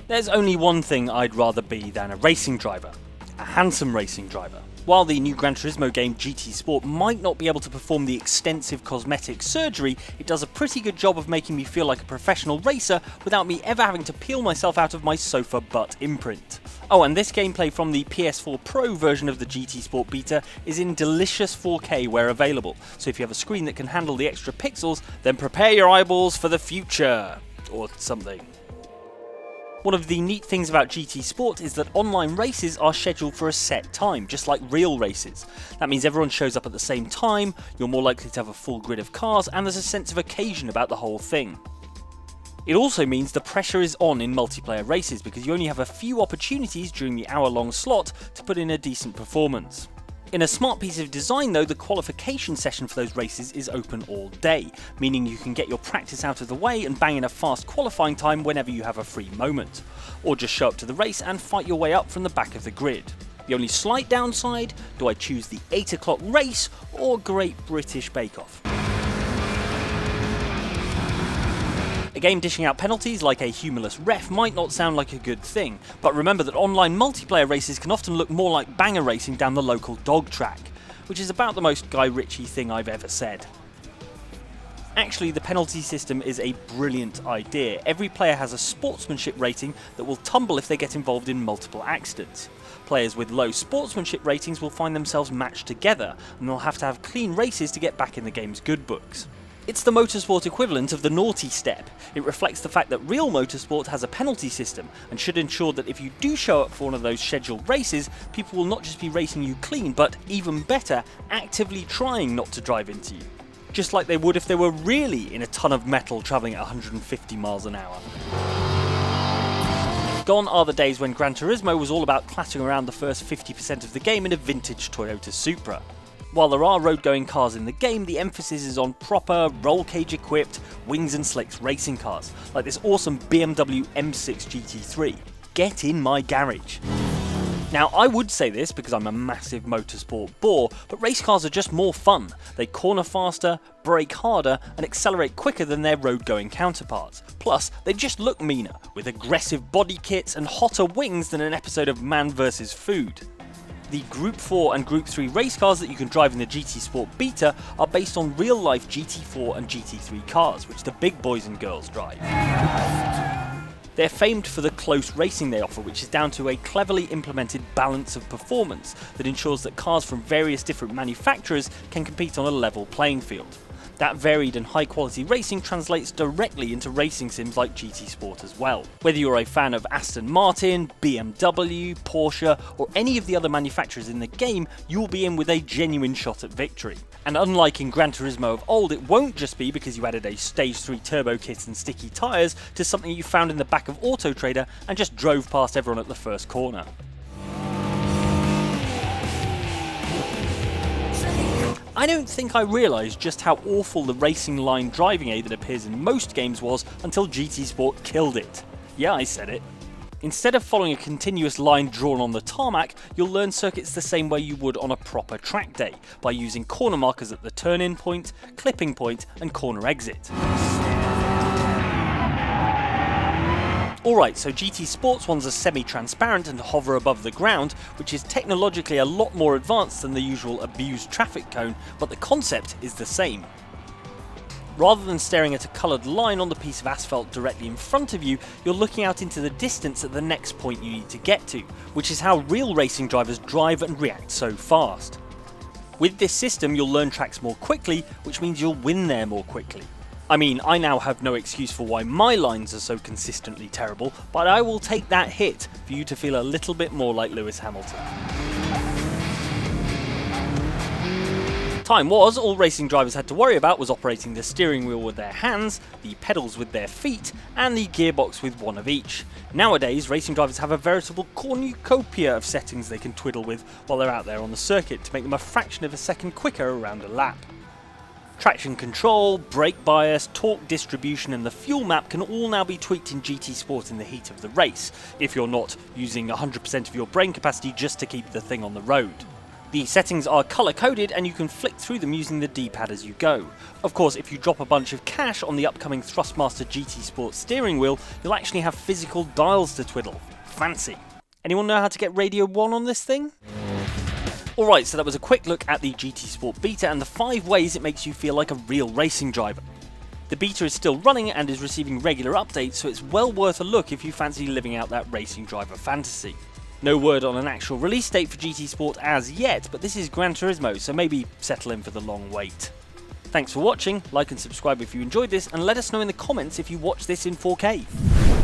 There's only one thing I'd rather be than a racing driver. A handsome racing driver. While the new Gran Turismo game GT Sport might not be able to perform the extensive cosmetic surgery, it does a pretty good job of making me feel like a professional racer without me ever having to peel myself out of my sofa butt imprint. Oh, and this gameplay from the PS4 Pro version of the GT Sport beta is in delicious 4K where available, so if you have a screen that can handle the extra pixels, then prepare your eyeballs for the future, or something. One of the neat things about GT Sport is that online races are scheduled for a set time, just like real races. That means everyone shows up at the same time, you're more likely to have a full grid of cars, and there's a sense of occasion about the whole thing. It also means the pressure is on in multiplayer races because you only have a few opportunities during the hour-long slot to put in a decent performance. In a smart piece of design though, the qualification session for those races is open all day, meaning you can get your practice out of the way and bang in a fast qualifying time whenever you have a free moment. Or just show up to the race and fight your way up from the back of the grid. The only slight downside, do I choose the 8 o'clock race or Great British Bake Off? A game dishing out penalties like a humorless ref might not sound like a good thing, but remember that online multiplayer races can often look more like banger racing down the local dog track, which is about the most Guy Ritchie thing I've ever said. Actually, the penalty system is a brilliant idea. Every player has a sportsmanship rating that will tumble if they get involved in multiple accidents. Players with low sportsmanship ratings will find themselves matched together, and they'll have to have clean races to get back in the game's good books. It's the motorsport equivalent of the naughty step. It reflects the fact that real motorsport has a penalty system and should ensure that if you do show up for one of those scheduled races, people will not just be racing you clean, but even better, actively trying not to drive into you. Just like they would if they were really in a ton of metal travelling at 150 miles an hour. Gone are the days when Gran Turismo was all about clattering around the first 50% of the game in a vintage Toyota Supra. While there are road-going cars in the game, the emphasis is on proper, roll cage-equipped, wings and slicks racing cars, like this awesome BMW M6 GT3. Get in my garage. Now, I would say this because I'm a massive motorsport bore, but race cars are just more fun. They corner faster, brake harder, and accelerate quicker than their road-going counterparts. Plus, they just look meaner, with aggressive body kits and hotter wings than an episode of Man vs. Food. The Group 4 and Group 3 race cars that you can drive in the GT Sport beta are based on real-life GT4 and GT3 cars, which the big boys and girls drive. They're famed for the close racing they offer, which is down to a cleverly implemented balance of performance that ensures that cars from various different manufacturers can compete on a level playing field. That varied and high quality racing translates directly into racing sims like GT Sport as well. Whether you're a fan of Aston Martin, BMW, Porsche, or any of the other manufacturers in the game, you'll be in with a genuine shot at victory. And unlike in Gran Turismo of old, it won't just be because you added a Stage 3 turbo kit and sticky tyres to something you found in the back of Auto Trader and just drove past everyone at the first corner. I don't think I realised just how awful the racing line driving aid that appears in most games was until GT Sport killed it. Yeah, I said it. Instead of following a continuous line drawn on the tarmac, you'll learn circuits the same way you would on a proper track day, by using corner markers at the turn-in point, clipping point, and corner exit. Alright, so GT Sports ones are semi-transparent and hover above the ground, which is technologically a lot more advanced than the usual abused traffic cone, but the concept is the same. Rather than staring at a coloured line on the piece of asphalt directly in front of you, you're looking out into the distance at the next point you need to get to, which is how real racing drivers drive and react so fast. With this system, you'll learn tracks more quickly, which means you'll win there more quickly. I mean, I now have no excuse for why my lines are so consistently terrible, but I will take that hit for you to feel a little bit more like Lewis Hamilton. Time was, all racing drivers had to worry about was operating the steering wheel with their hands, the pedals with their feet, and the gearbox with one of each. Nowadays, racing drivers have a veritable cornucopia of settings they can twiddle with while they're out there on the circuit to make them a fraction of a second quicker around a lap. Traction control, brake bias, torque distribution and the fuel map can all now be tweaked in GT Sport in the heat of the race, if you're not using 100% of your brain capacity just to keep the thing on the road. The settings are colour-coded and you can flick through them using the D-pad as you go. Of course, if you drop a bunch of cash on the upcoming Thrustmaster GT Sport steering wheel, you'll actually have physical dials to twiddle. Fancy. Anyone know how to get Radio 1 on this thing? Alright, so that was a quick look at the GT Sport beta and the 5 ways it makes you feel like a real racing driver. The beta is still running and is receiving regular updates, so it's well worth a look if you fancy living out that racing driver fantasy. No word on an actual release date for GT Sport as yet, but this is Gran Turismo, so maybe settle in for the long wait. Thanks for watching, like and subscribe if you enjoyed this, and let us know in the comments if you watch this in 4K.